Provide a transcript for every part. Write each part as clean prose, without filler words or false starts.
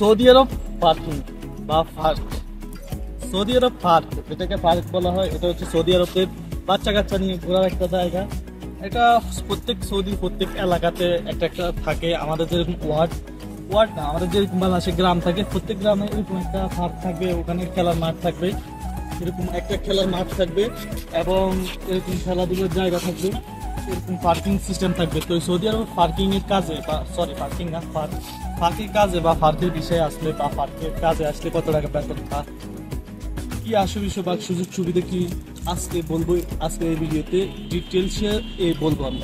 Saudi আরব parking বা park, Saudi আরব park, যেটাকে park বলা হয়, এটা হচ্ছে সৌদি আরবের বাচ্চা কাচ্চা নিয়ে ঘোরার একটা জায়গা। এটা প্রত্যেক প্রত্যেক এলাকাতে একটা একটা থাকে। আমাদের যেরকম ওয়ার্ড না, আমাদের যেরকম বাংলাদেশে গ্রাম থাকে, প্রত্যেক গ্রামে এরকম একটা পার্ক থাকবে, ওখানে খেলার মাঠ থাকবে, এরকম একটা খেলার মাঠ থাকবে এবং এরকম খেলাধুলার জায়গা থাকবে, এরকম পার্কিং সিস্টেম থাকবে। তো সৌদি আরব পার্কিং এর কাজে বা পার্কিং না, পার্কের কাজে বা পার্কের বিষয়ে আসলে বা পার্কের কাজে আসলে কত টাকা বেতন পায়, কি আসবে বা সুযোগ সুবিধা কি, আজকে বলবো, আজকে এই ভিডিওতে ডিটেলসে বলবো আমি।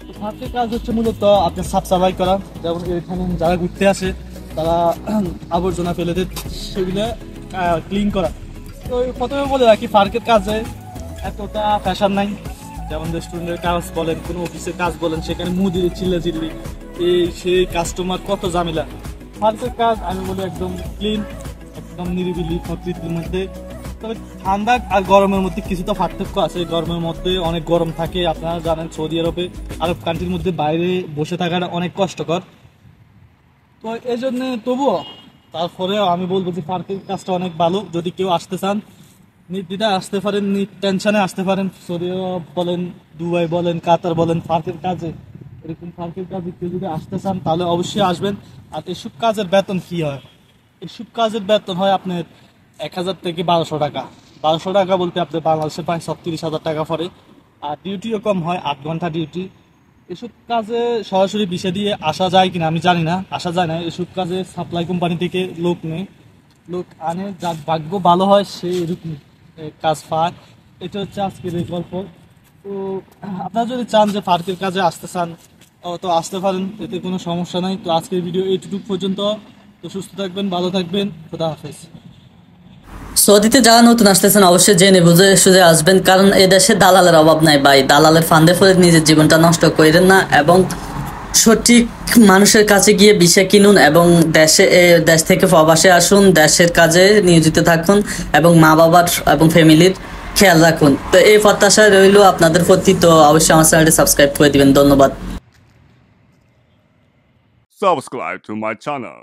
তো পার্কের কাজ হচ্ছে মূলত আপনার সাফ সাফাই করা, যেমন এখানে যারা ঘুরতে আসে তারা আবর্জনা ফেলে দেয়, সেগুলো ক্লিন করা। তো প্রথমে বলে রাখি, পার্কের কাজে এতটা ফ্যাশন নাই। যেমন রেস্টুরেন্টের কাজ বলেন, কোনো অফিসের কাজ বলেন, সেখানে মুদির চিল্লি এই সেই কাস্টমার কত ঝামেলা। পার্কের কাজ আমি বলি একদম ক্লিন, একদম নিরিবিলি প্রকৃতির মধ্যে। তবে ঠান্ডা আর গরমের মধ্যে কিছুটা পার্থক্য আছে। গরমের মধ্যে অনেক গরম থাকে, আপনারা জানেন সৌদি আরব কান্ট্রির মধ্যে বাইরে বসে থাকাটা অনেক কষ্টকর। তো এই জন্য তবুও তারপরেও আমি বলবো যে পার্কের কাজটা অনেক ভালো। যদি কেউ আসতে চান, নির্দ্বিধায় আসতে পারেন, টেনশনে আসতে পারেন। সৌদি আরব বলেন, দুবাই বলেন, কাতার বলেন, পার্কের কাজে, এরকম পার্কের কাজে কেউ যদি আসতে চান তাহলে অবশ্যই আসবেন। আর এসব কাজের বেতন কি হয়? এসব কাজের বেতন হয় আপনার 1000 থেকে 1200 টাকা। 1200 টাকা বলতে আপনার বাংলাদেশে প্রায় 36,000 টাকা পড়ে। আর ডিউটিও কম হয়, 8 ঘন্টা ডিউটি। এসব কাজে সরাসরি বিষয় দিয়ে আসা যায় কিনা আমি জানি না, আসা যায় না। এসব কাজে সাপ্লাই কোম্পানি থেকে লোক আনে, যার ভাগ্য ভালো হয় সে এরকম কাজ পায়। এটা হচ্ছে আজকের এই গল্প। তো আপনারা যদি চান যে পার্কের কাজে আসতে চান, তো আসতে পারেন, এতে কোনো সমস্যা নাই। তো আজকের ভিডিও এইটুকু পর্যন্ত। তো সুস্থ থাকবেন, ভালো থাকবেন, খোদা হাফেজ। সৌদিতে যারা নতুন আসতেছেন অবশ্যই জেনে বুঝে সুঝে আসবেন, কারণ এই দেশে দালালের অভাব নাই ভাই। দালালের ফান্দে পড়ে নিজের জীবনটা নষ্ট করেন না এবং সঠিক মানুষের কাছে গিয়ে বিষয় কিনুন এবং দেশ থেকে প্রবাসে আসুন, দেশের কাজে নিয়োজিত থাকুন এবং মা বাবার এবং ফ্যামিলির খেয়াল রাখুন। তো এই প্রত্যাশা রইল আপনাদের প্রতি। তো অবশ্যই আমার চ্যানেলটি সাবস্ক্রাইব করে দিবেন। ধন্যবাদ। Subscribe to my channel.